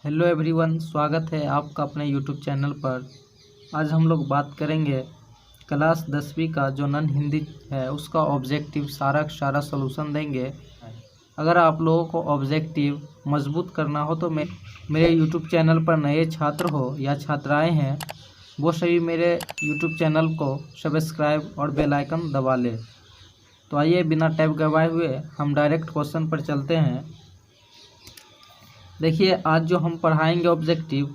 Hello everyone, स्वागत है आपका अपने यूट्यूब चैनल पर। आज हम लोग बात करेंगे क्लास 10वीं का जो नॉन हिंदी है उसका ऑब्जेक्टिव सारा का सारा सॉल्यूशन देंगे। अगर आप लोगों को ऑब्जेक्टिव मजबूत करना हो तो मेरे यूट्यूब चैनल पर नए छात्र हो या छात्राएं हैं वो सभी मेरे यूट्यूब चैनल को सब्सक्राइब और बेल आइकन दबा ले। तो आइए बिना टाइम गवाए हुए हम डायरेक्ट क्वेश्चन पर चलते हैं। देखिए, आज जो हम पढ़ाएंगे ऑब्जेक्टिव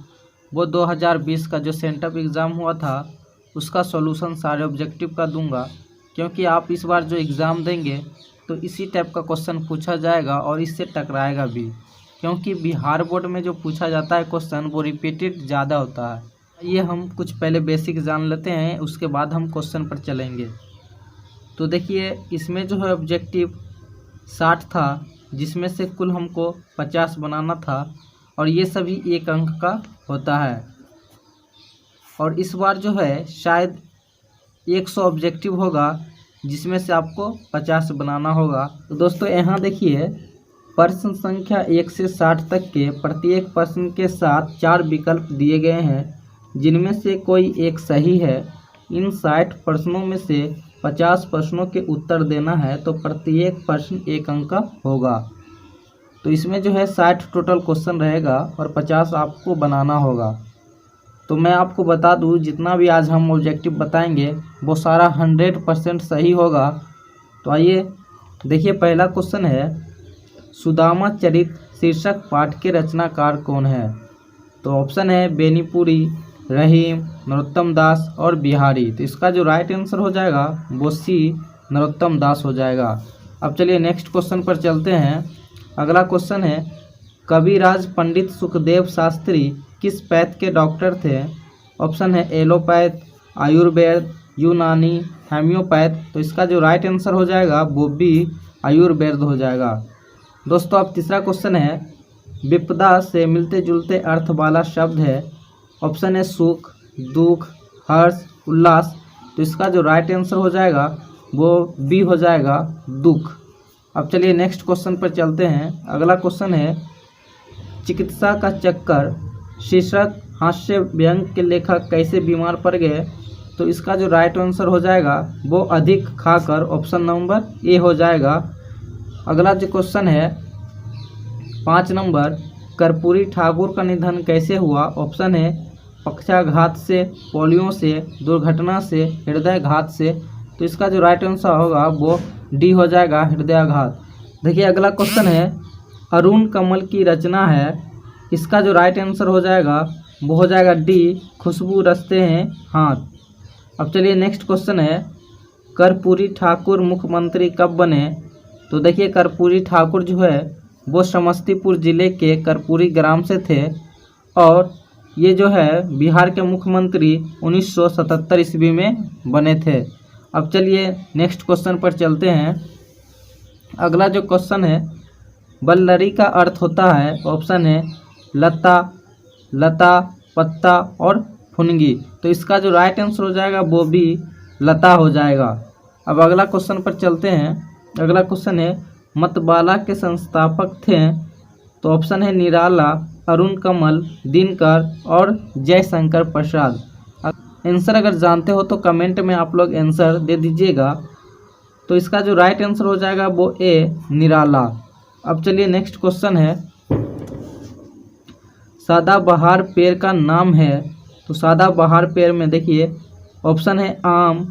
वो 2020 का जो सेंटअप एग्ज़ाम हुआ था उसका सॉल्यूशन सारे ऑब्जेक्टिव का दूंगा, क्योंकि आप इस बार जो एग्ज़ाम देंगे तो इसी टाइप का क्वेश्चन पूछा जाएगा और इससे टकराएगा भी, क्योंकि बिहार बोर्ड में जो पूछा जाता है क्वेश्चन वो रिपीटेड ज़्यादा होता है। ये हम कुछ पहले बेसिक जान लेते हैं, उसके बाद हम क्वेश्चन पर चलेंगे। तो देखिए, इसमें जो है ऑब्जेक्टिव 60 था, जिसमें से कुल हमको 50 बनाना था और ये सभी एक अंक का होता है। और इस बार जो है शायद 100 ऑब्जेक्टिव होगा, जिसमें से आपको 50 बनाना होगा। तो दोस्तों यहाँ देखिए, प्रश्न संख्या 1 से 60 तक के प्रत्येक प्रश्न के साथ 4 विकल्प दिए गए हैं, जिनमें से कोई एक सही है। इन 60 प्रश्नों में से 50 प्रश्नों के उत्तर देना है, तो प्रत्येक प्रश्न एक अंक का होगा। तो इसमें जो है 60 टोटल क्वेश्चन रहेगा और 50 आपको बनाना होगा। तो मैं आपको बता दूं, जितना भी आज हम ऑब्जेक्टिव बताएंगे वो सारा 100% सही होगा। तो आइए देखिए, पहला क्वेश्चन है, सुदामा चरित शीर्षक पाठ के रचनाकार कौन है? तो ऑप्शन है बेनीपुरी, रहीम, नरोत्तम दास और बिहारी। तो इसका जो राइट आंसर हो जाएगा वो सी, नरोत्तम दास हो जाएगा। अब चलिए नेक्स्ट क्वेश्चन पर चलते हैं। अगला क्वेश्चन है, कविराज पंडित सुखदेव शास्त्री किस पैथ के डॉक्टर थे? ऑप्शन है एलोपैथ, आयुर्वेद, यूनानी, हेम्योपैथ। तो इसका जो राइट आंसर हो जाएगा वो भी आयुर्वेद हो जाएगा। दोस्तों अब तीसरा क्वेश्चन है, विपदा से मिलते जुलते अर्थ वाला शब्द है। ऑप्शन है सुख, दुख, हर्ष, उल्लास। तो इसका जो राइट आंसर हो जाएगा वो बी हो जाएगा, दुख। अब चलिए नेक्स्ट क्वेश्चन पर चलते हैं। अगला क्वेश्चन है, चिकित्सा का चक्कर शीर्षक हास्य व्यंग के लेखक कैसे बीमार पड़ गए? तो इसका जो राइट आंसर हो जाएगा वो अधिक खाकर, ऑप्शन नंबर ए हो जाएगा। अगला जो क्वेश्चन है 5 नंबर, कर्पूरी ठाकुर का निधन कैसे हुआ? ऑप्शन है पक्षाघात से, पोलियो से, दुर्घटना से, हृदयाघात से। तो इसका जो राइट आंसर होगा वो डी हो जाएगा, हृदयाघात। देखिए अगला क्वेश्चन है, अरुण कमल की रचना है। इसका जो राइट आंसर हो जाएगा वो हो जाएगा डी, खुशबू रचते हैं हाथ। अब चलिए नेक्स्ट क्वेश्चन है, कर्पूरी ठाकुर मुख्यमंत्री कब बने? तो देखिए, कर्पूरी ठाकुर जो है वो समस्तीपुर जिले के कर्पूरी ग्राम से थे और ये जो है बिहार के मुख्यमंत्री 1977 ईस्वी में बने थे। अब चलिए नेक्स्ट क्वेश्चन पर चलते हैं। अगला जो क्वेश्चन है, बल्लरी का अर्थ होता है, ऑप्शन है लता, लता, पत्ता और फुनगी। तो इसका जो राइट आंसर हो जाएगा वो भी लता हो जाएगा। अब अगला क्वेश्चन पर चलते हैं। अगला क्वेश्चन है, मतबाला के संस्थापक थे। तो ऑप्शन है निराला, अरुण कमल, दिनकर और जयशंकर प्रसाद। आंसर अगर जानते हो तो कमेंट में आप लोग आंसर दे दीजिएगा। तो इसका जो राइट आंसर हो जाएगा वो ए, निराला। अब चलिए नेक्स्ट क्वेश्चन है, सदाबहार पेड़ का नाम है। तो सदाबहार पेड़ में देखिए ऑप्शन है आम,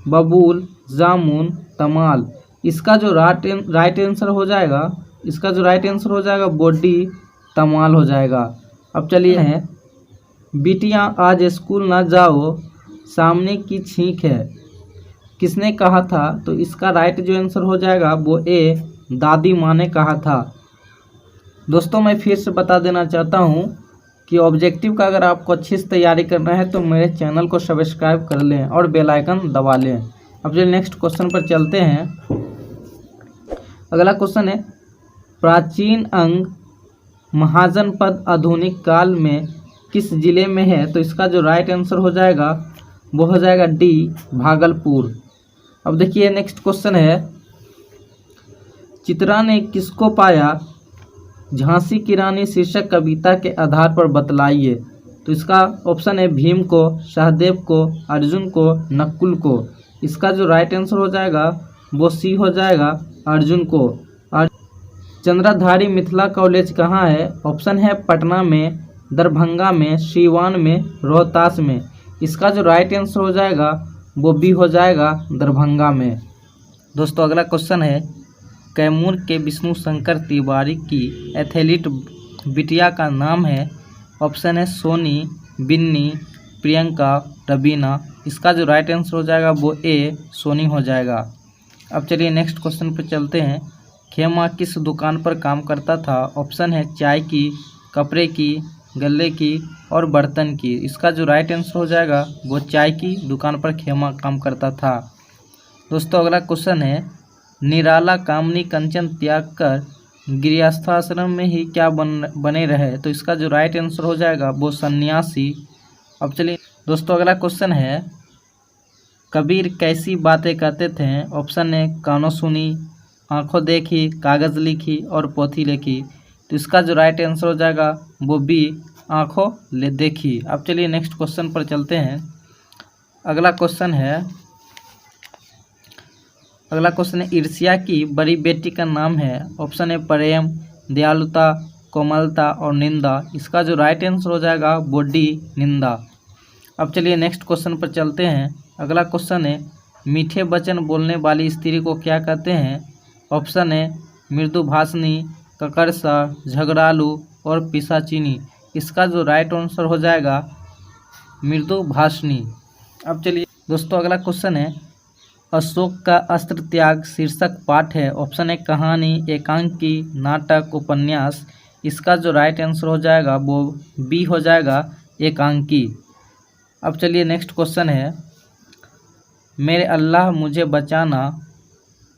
बबूल, जामुन, तमाल। इसका जो राइट आंसर हो जाएगा, इसका जो राइट आंसर हो जाएगा वो डी, तमाल हो जाएगा। अब चलिए हैं, बिटियां आज स्कूल ना जाओ, सामने की छींक है, किसने कहा था? तो इसका राइट जो आंसर हो जाएगा वो ए, दादी माँ ने कहा था। दोस्तों मैं फिर से बता देना चाहता हूँ कि ऑब्जेक्टिव का अगर आपको अच्छी से तैयारी करना है तो मेरे चैनल को सब्सक्राइब कर लें और बेल आइकन दबा लें। अब जो नेक्स्ट क्वेश्चन पर चलते हैं। अगला क्वेश्चन है, प्राचीन अंग महाजनपद आधुनिक काल में किस जिले में है? तो इसका जो राइट आंसर हो जाएगा वो हो जाएगा डी, भागलपुर। अब देखिए नेक्स्ट क्वेश्चन है, चित्रा ने किसको पाया? झांसी की रानी शीर्षक कविता के आधार पर बतलाइए। तो इसका ऑप्शन है भीम को, सहदेव को, अर्जुन को, नकुल को। इसका जो राइट आंसर हो जाएगा वो सी हो जाएगा, अर्जुन को। और चंद्राधारी मिथिला कॉलेज कहाँ है? ऑप्शन है पटना में, दरभंगा में, सीवान में, रोहतास में। इसका जो राइट आंसर हो जाएगा वो बी हो जाएगा, दरभंगा में। दोस्तों अगला क्वेश्चन है, कैमूर के विष्णु शंकर तिवारी की एथलीट बिटिया का नाम है। ऑप्शन है सोनी, बिन्नी, प्रियंका, रबीना। इसका जो राइट आंसर हो जाएगा वो ए सोनी हो जाएगा। अब चलिए नेक्स्ट क्वेश्चन पर चलते हैं। खेमा किस दुकान पर काम करता था? ऑप्शन है चाय की, कपड़े की, गल्ले की और बर्तन की। इसका जो राइट आंसर हो जाएगा वो चाय की दुकान पर खेमा काम करता था। दोस्तों अगला क्वेश्चन है, निराला कामनी कंचन त्याग कर गृहस्थाश्रम में ही क्या बने रहे? तो इसका जो राइट आंसर हो जाएगा वो सन्यासी। अब चलिए दोस्तों अगला क्वेश्चन है, कबीर कैसी बातें करते थे? ऑप्शन है कानों सुनी, आंखों देखी, कागज़ लिखी और पोथी लिखी। तो इसका जो राइट आंसर हो जाएगा वो बी आंखों ले देखी। अब चलिए नेक्स्ट क्वेश्चन पर चलते हैं। अगला क्वेश्चन है ईर्ष्या की बड़ी बेटी का नाम है। ऑप्शन है प्रेम, दयालुता, कोमलता और निंदा। इसका जो राइट आंसर हो जाएगा वो डी निंदा। अब चलिए नेक्स्ट क्वेश्चन पर चलते हैं। अगला क्वेश्चन है, मीठे वचन बोलने वाली स्त्री को क्या कहते हैं? ऑप्शन है मृदुभाषिणी, ककरसा, झगड़ालू और पिशाचिनी। इसका जो राइट आंसर हो जाएगा मृदुभाषिणी। अब चलिए दोस्तों अगला क्वेश्चन है, अशोक का अस्त्र त्याग शीर्षक पाठ है। ऑप्शन है कहानी, एकांकी, नाटक, उपन्यास। इसका जो राइट आंसर हो जाएगा वो बी हो जाएगा, एकांकी। अब चलिए नेक्स्ट क्वेश्चन है, मेरे अल्लाह मुझे बचाना,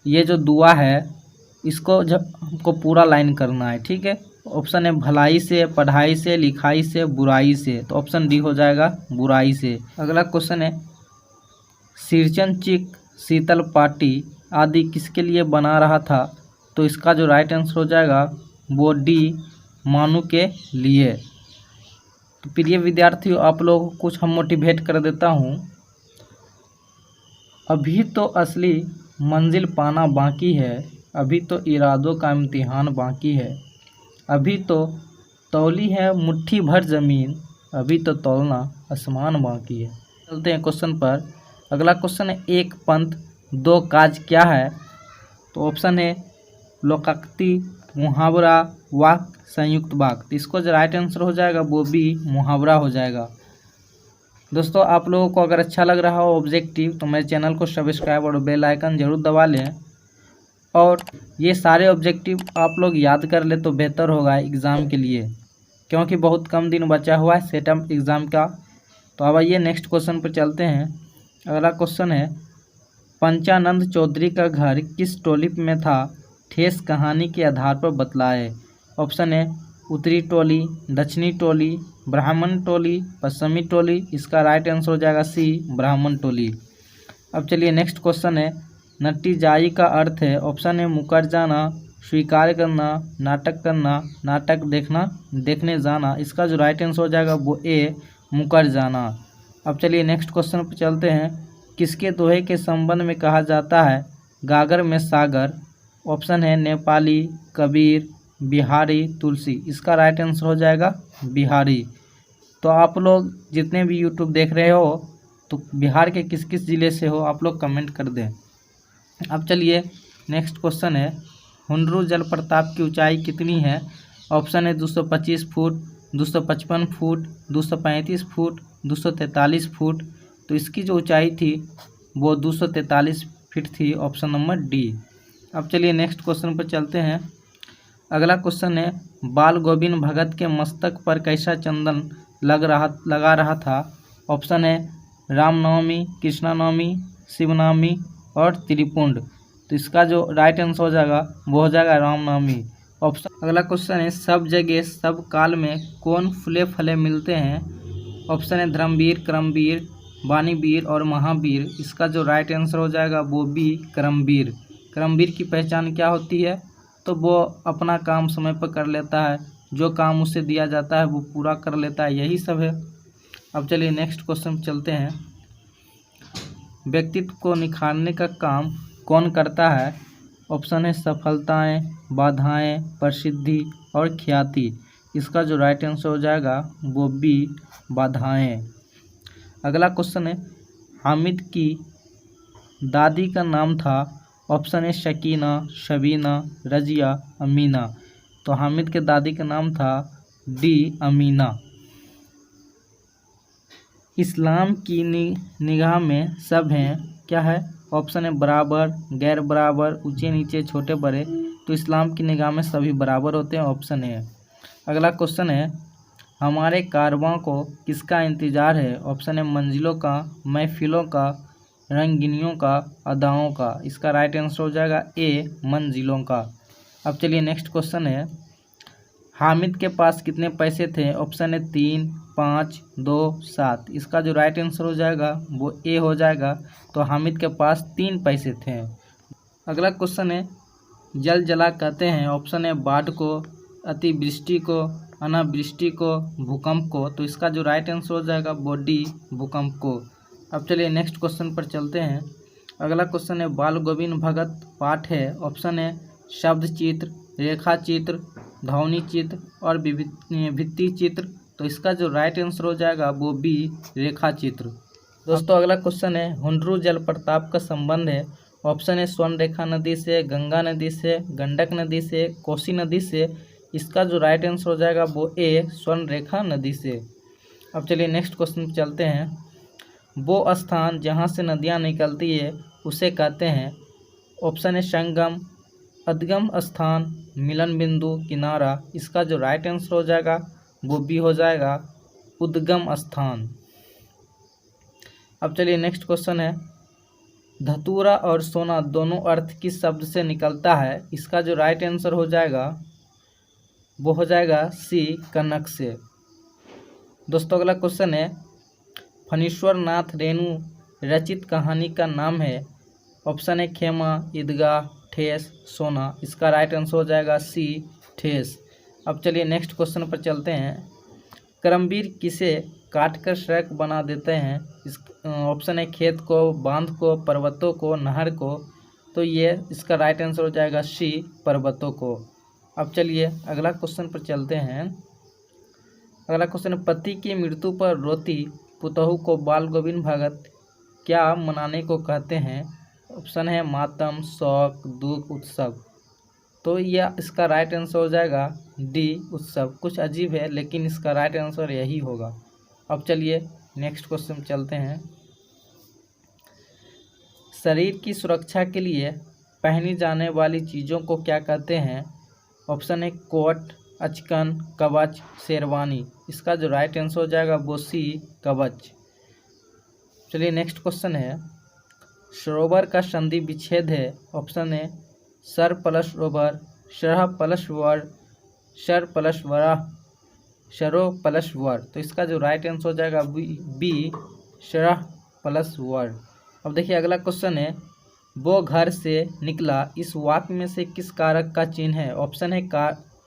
ये जो दुआ है इसको हमको पूरा लाइन करना है, ठीक है। ऑप्शन है भलाई से, पढ़ाई से, लिखाई से, बुराई से। तो ऑप्शन डी हो जाएगा बुराई से। अगला क्वेश्चन है, सिरचन चिक, शीतल पाटी आदि किसके लिए बना रहा था? तो इसका जो राइट आंसर हो जाएगा वो डी मानू के लिए। तो प्रिय विद्यार्थियों, आप लोगों को कुछ हम मोटिवेट कर देता हूँ। अभी तो असली मंजिल पाना बाकी है, अभी तो इरादों का इम्तिहान बाकी है, अभी तो तौली है मुट्ठी भर ज़मीन, अभी तो तौलना आसमान बाकी है। चलते हैं क्वेश्चन पर। अगला क्वेश्चन है, एक पंथ दो काज क्या है? तो ऑप्शन है लोकोक्ति, मुहावरा, वाक्य, संयुक्त वाक्य। तो इसको जो राइट आंसर हो जाएगा वो भी मुहावरा हो जाएगा। दोस्तों आप लोगों को अगर अच्छा लग रहा हो ऑब्जेक्टिव तो मेरे चैनल को सब्सक्राइब और बेल आइकन जरूर दबा लें। और ये सारे ऑब्जेक्टिव आप लोग याद कर ले तो बेहतर होगा एग्ज़ाम के लिए, क्योंकि बहुत कम दिन बचा हुआ है सेटअप एग्ज़ाम का। तो अब आइए नेक्स्ट क्वेश्चन पर चलते हैं। अगला क्वेश्चन है, पंचानंद चौधरी का घर किस टोली में था? ठेस कहानी के आधार पर बतलाए। ऑप्शन है उत्तरी टोली, दक्षिणी टोली, ब्राह्मण टोली, पश्चिमी टोली। इसका राइट आंसर हो जाएगा सी ब्राह्मण टोली। अब चलिए नेक्स्ट क्वेश्चन है, नट्टी जाई का अर्थ है। ऑप्शन है मुकर जाना, स्वीकार करना, नाटक करना, नाटक देखना, देखने जाना। इसका जो राइट आंसर हो जाएगा वो ए मुकर जाना। अब चलिए नेक्स्ट क्वेश्चन पर चलते हैं, किसके दोहे के संबंध में कहा जाता है गागर में सागर? ऑप्शन है नेपाली, कबीर, बिहारी, तुलसी। इसका राइट आंसर हो जाएगा बिहारी। तो आप लोग जितने भी यूट्यूब देख रहे हो तो बिहार के किस किस ज़िले से हो आप लोग कमेंट कर दें। अब चलिए नेक्स्ट क्वेश्चन है, हुंडरू जलप्रपात की ऊंचाई कितनी है? ऑप्शन है 225 फुट, 255 फुट, 235 फुट, 243 फुट। तो इसकी जो ऊंचाई थी वो 243 फीट थी। Option number D. अब चलिए नेक्स्ट क्वेश्चन पर चलते हैं। अगला क्वेश्चन है, बाल गोविंद भगत के मस्तक पर कैसा चंदन लगा रहा था? ऑप्शन है रामनवमी, कृष्णानवमी, शिवनवमी और त्रिपुंड। तो इसका जो राइट आंसर हो जाएगा वो हो जाएगा रामनवमी। ऑप्शन अगला क्वेश्चन है, सब जगह सब काल में कौन फूले फले मिलते हैं? ऑप्शन है धर्मवीर, कर्मवीर, वाणीवीर और महावीर। इसका जो राइट आंसर हो जाएगा वो बी कर्मवीर। कर्मवीर की पहचान क्या होती है? तो वो अपना काम समय पर कर लेता है, जो काम उसे दिया जाता है वो पूरा कर लेता है, यही सब है। अब चलिए नेक्स्ट क्वेश्चन चलते हैं। व्यक्तित्व को निखारने का काम कौन करता है? ऑप्शन है सफलताएं, बाधाएं, प्रसिद्धि और ख्याति। इसका जो राइट आंसर हो जाएगा वो बी, बाधाएं। अगला क्वेश्चन है, हामिद की दादी का नाम था। ऑप्शन है शकीना, शबीना, रजिया, अमीना। तो हामिद के दादी का नाम था डी, अमीना। इस्लाम की निगाह में सब हैं, क्या है? ऑप्शन है बराबर, गैर बराबर, ऊंचे नीचे, छोटे बड़े। तो इस्लाम की निगाह में सभी बराबर होते हैं, ऑप्शन है। अगला क्वेश्चन है, हमारे कारवां को किसका इंतज़ार है? ऑप्शन है मंजिलों का, महफिलों का, रंगीनियों का, अदाओं का। इसका राइट आंसर हो जाएगा ए, मंजिलों का। अब चलिए नेक्स्ट क्वेश्चन है, हामिद के पास कितने पैसे थे? ऑप्शन है 3, 5, 2, 7। इसका जो राइट आंसर हो जाएगा वो ए हो जाएगा। तो हामिद के पास 3 पैसे थे। अगला क्वेश्चन है, जल जला कहते हैं। ऑप्शन है बाढ़ को, अतिवृष्टि को, अनावृष्टि को, भूकंप को। तो इसका जो राइट आंसर हो जाएगा वो डी, भूकंप को। अब चलिए नेक्स्ट क्वेश्चन पर चलते हैं। अगला क्वेश्चन है, बाल गोविंद भगत पाठ है। ऑप्शन है शब्द चित्र, रेखा चित्र, ध्वनि चित्र और भित्ति चित्र। तो इसका जो राइट आंसर हो जाएगा वो बी, रेखा चित्र। दोस्तों अगला क्वेश्चन है, हुंडरू जलप्रपात का संबंध है। ऑप्शन है स्वर्ण रेखा नदी से, गंगा नदी से, गंडक नदी से, कोसी नदी से। इसका जो राइट आंसर हो जाएगा वो ए, स्वर्ण रेखा नदी से। अब चलिए नेक्स्ट क्वेश्चन पर चलते हैं। वो स्थान जहाँ से नदियाँ निकलती है उसे कहते हैं। ऑप्शन है संगम, उद्गम स्थान, मिलन बिंदु, किनारा। इसका जो राइट आंसर हो जाएगा वो बी हो जाएगा, उद्गम स्थान। अब चलिए नेक्स्ट क्वेश्चन है, धतूरा और सोना दोनों अर्थ किस शब्द से निकलता है? इसका जो राइट आंसर हो जाएगा वो हो जाएगा सी, कनक से। दोस्तों अगला क्वेश्चन है, फणीश्वर नाथ रेणु रचित कहानी का नाम है। ऑप्शन है खेमा, ईदगाह, ठेस, सोना। इसका राइट आंसर हो जाएगा सी, ठेस। अब चलिए नेक्स्ट क्वेश्चन पर चलते हैं। करमवीर किसे काटकर सड़क बना देते हैं? इस ऑप्शन है खेत को, बांध को, पर्वतों को, नहर को। तो ये इसका राइट आंसर हो जाएगा सी, पर्वतों को। अब चलिए अगला क्वेश्चन पर चलते हैं। अगला क्वेश्चन है, पति की मृत्यु पर रोती पुतहु को बाल गोविंद भगत क्या मनाने को कहते हैं? ऑप्शन है मातम, शोक, दुख, उत्सव। तो यह इसका राइट आंसर हो जाएगा डी, उत्सव। कुछ अजीब है लेकिन इसका राइट आंसर यही होगा। अब चलिए नेक्स्ट क्वेश्चन चलते हैं। शरीर की सुरक्षा के लिए पहनी जाने वाली चीज़ों को क्या कहते हैं? ऑप्शन है कोट, अचकन, कवच, शेरवानी। इसका जो राइट आंसर हो जाएगा वो सी, कवच। चलिए नेक्स्ट क्वेश्चन है, सरोवर का संधि विच्छेद है। ऑप्शन है सर प्लस रोवर, शरह प्लस वर, शर प्लस वराह, शरो प्लस वर। तो इसका जो राइट आंसर हो जाएगा बी, शरह प्लस वर। अब देखिए अगला क्वेश्चन है, वो घर से निकला इस वाक्य में से किस कारक का चिन्ह है? ऑप्शन है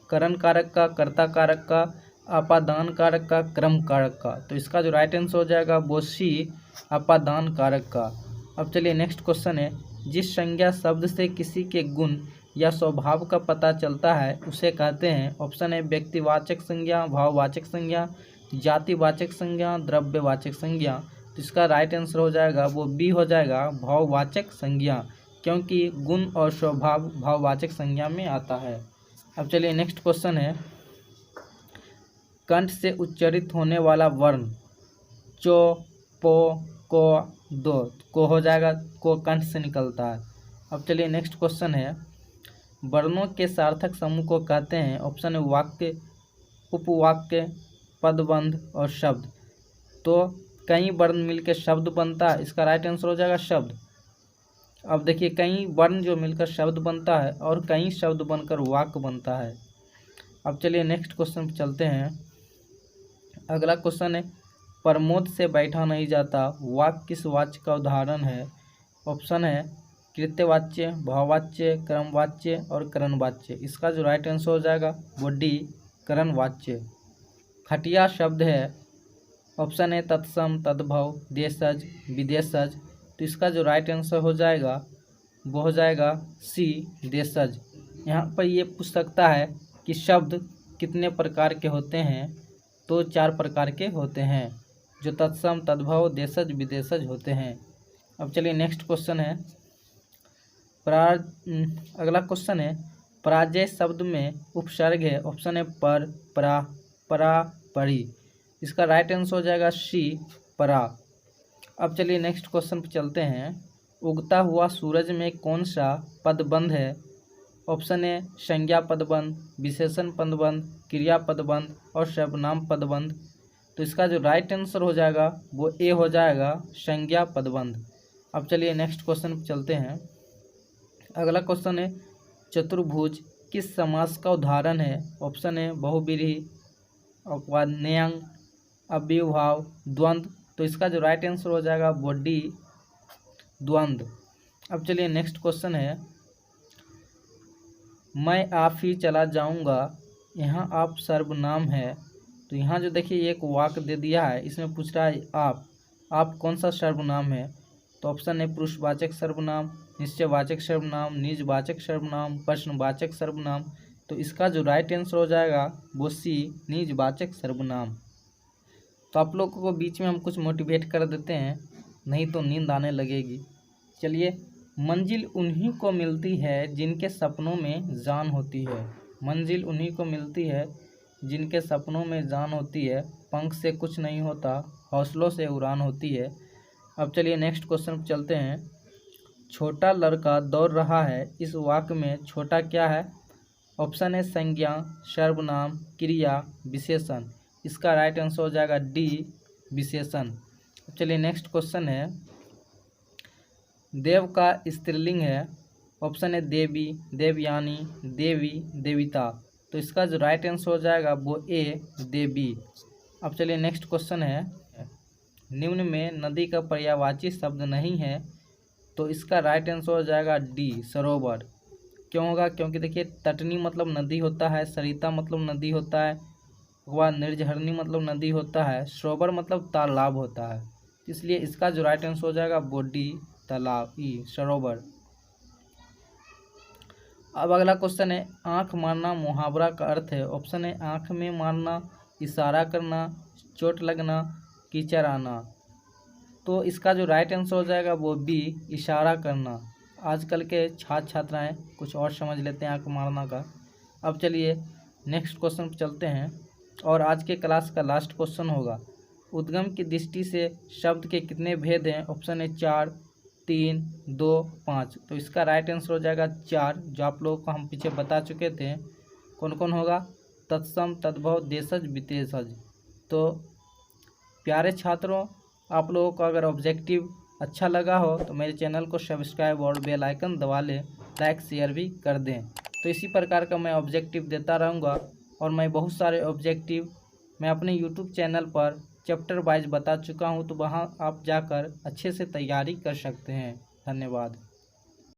करण कारक का, कर्ता कारक का, अपादान कारक का, क्रम कारक का। तो इसका जो राइट आंसर हो जाएगा वो सी, अपादान कारक का। अब चलिए नेक्स्ट क्वेश्चन है, जिस संज्ञा शब्द से किसी के गुण या स्वभाव का पता चलता है उसे कहते हैं। ऑप्शन है व्यक्तिवाचक संज्ञा, भाववाचक संज्ञा, जातिवाचक संज्ञा, द्रव्यवाचक संज्ञा। तो इसका राइट आंसर हो जाएगा वो बी हो जाएगा, भाववाचक संज्ञा, क्योंकि गुण और स्वभाव भाववाचक संज्ञा में आता है। अब चलिए नेक्स्ट क्वेश्चन है, कंठ से उच्चारित होने वाला वर्ण चो, पो, को, दो। को हो जाएगा, को कंठ से निकलता है। अब चलिए नेक्स्ट क्वेश्चन है, वर्णों के सार्थक समूह को कहते हैं। ऑप्शन है वाक्य, उपवाक्य, पदबंध और शब्द। तो कई वर्ण मिलकर शब्द बनता है, इसका राइट आंसर हो जाएगा शब्द। अब देखिए कई वर्ण जो मिलकर शब्द बनता है और कई शब्द बनकर वाक्य बनता है। अब चलिए नेक्स्ट क्वेश्चन पर चलते हैं। अगला क्वेश्चन है, प्रमोद से बैठा नहीं जाता वाक्य किस वाक्य का उदाहरण है? ऑप्शन है कृत्यवाच्य, भाववाच्य, क्रमवाच्य और करणवाच्य। इसका जो राइट आंसर हो जाएगा वो डी करणवाच्य। खटिया शब्द है, ऑप्शन ए तत्सम, तद्भव, देशज, विदेशज। तो इसका जो राइट आंसर हो जाएगा वो हो जाएगा सी देशज। यहाँ पर ये पूछ सकता है कि शब्द कितने प्रकार के होते हैं, तो 4 प्रकार के होते हैं, जो तत्सम, तद्भव, देशज, विदेशज होते हैं। अब चलिए नेक्स्ट क्वेश्चन है। अगला क्वेश्चन है, पराजय शब्द में उपसर्ग है, ऑप्शन है पर, परा, परा, परी। इसका राइट आंसर हो जाएगा सी परा। अब चलिए नेक्स्ट क्वेश्चन पर चलते हैं। उगता हुआ सूरज में कौन सा पदबंध है, ऑप्शन ए संज्ञा पदबंध, विशेषण पदबंध, क्रिया पदबंध और सर्वनाम पदबंध। तो इसका जो राइट आंसर हो जाएगा वो ए हो जाएगा संज्ञा पदबंध। अब चलिए नेक्स्ट क्वेश्चन पर चलते हैं। अगला क्वेश्चन है, चतुर्भुज किस समास का उदाहरण है, ऑप्शन है बहुव्रीहि, अपवाद, न्यंग, अव्ययभाव, द्वंद्व। तो इसका जो राइट आंसर हो जाएगा वो डी द्वंद्व। अब चलिए नेक्स्ट क्वेश्चन है, मैं आप ही चला जाऊंगा, यहाँ आप सर्वनाम है। तो यहाँ जो देखिए एक वाक्य दे दिया है, इसमें पूछ रहा है आप कौन सा सर्वनाम है। तो ऑप्शन है पुरुषवाचक सर्वनाम, निश्चयवाचक सर्वनाम, निजवाचक सर्वनाम, प्रश्नवाचक सर्वनाम। तो इसका जो राइट आंसर हो जाएगा वो सी निजवाचक सर्वनाम। तो आप लोगों को बीच में हम कुछ मोटिवेट कर देते हैं, नहीं तो नींद आने लगेगी। चलिए, मंजिल उन्हीं को मिलती है जिनके सपनों में जान होती है। मंजिल उन्हीं को मिलती है जिनके सपनों में जान होती है। पंख से कुछ नहीं होता, हौसलों से उड़ान होती है। अब चलिए नेक्स्ट क्वेश्चन पर चलते हैं। छोटा लड़का दौड़ रहा है, इस वाक्य में छोटा क्या है, ऑप्शन है संज्ञा, सर्वनाम, क्रिया, विशेषण। इसका राइट आंसर हो जाएगा डी विशेषण। अब चलिए नेक्स्ट क्वेश्चन है, देव का स्त्रीलिंग है, ऑप्शन है देवी, देवयानी, देवी, देविता। तो इसका जो राइट आंसर हो जाएगा वो ए देवी। अब चलिए नेक्स्ट क्वेश्चन है, निम्न में नदी का पर्यायवाची शब्द नहीं है। तो इसका राइट आंसर हो जाएगा डी सरोवर। क्यों होगा, क्योंकि देखिए तटनी मतलब नदी होता है, सरिता मतलब नदी होता है, वह निर्झरनी मतलब नदी होता है, सरोवर मतलब तालाब होता है। इसलिए इसका जो राइट आंसर हो जाएगा वो डी तालाब, ई सरोवर। अब अगला क्वेश्चन है, आंख मारना मुहावरा का अर्थ है, ऑप्शन है आंख में मारना, इशारा करना, चोट लगना, कीचड़ आना। तो इसका जो राइट आंसर हो जाएगा वो बी इशारा करना। आजकल के छात्र छात्राएं कुछ और समझ लेते हैं आंख मारना का। अब चलिए नेक्स्ट क्वेश्चन पर चलते हैं, और आज के क्लास का लास्ट क्वेश्चन होगा, उद्गम की दृष्टि से शब्द के कितने भेद हैं, ऑप्शन है 4, 3, 2, 5। तो इसका राइट आंसर हो जाएगा 4, जो आप लोगों को हम पीछे बता चुके थे। कौन कौन होगा, तत्सम, तद्भव, देशज, विशेषज। तो प्यारे छात्रों, आप लोगों को अगर ऑब्जेक्टिव अच्छा लगा हो तो मेरे चैनल को सब्सक्राइब और बेल आइकन दबा लें, लाइक शेयर भी कर दें। तो इसी प्रकार का मैं ऑब्जेक्टिव देता रहूँगा, और मैं बहुत सारे ऑब्जेक्टिव मैं अपने यूट्यूब चैनल पर चैप्टर वाइज बता चुका हूँ, तो वहाँ आप जाकर अच्छे से तैयारी कर सकते हैं। धन्यवाद।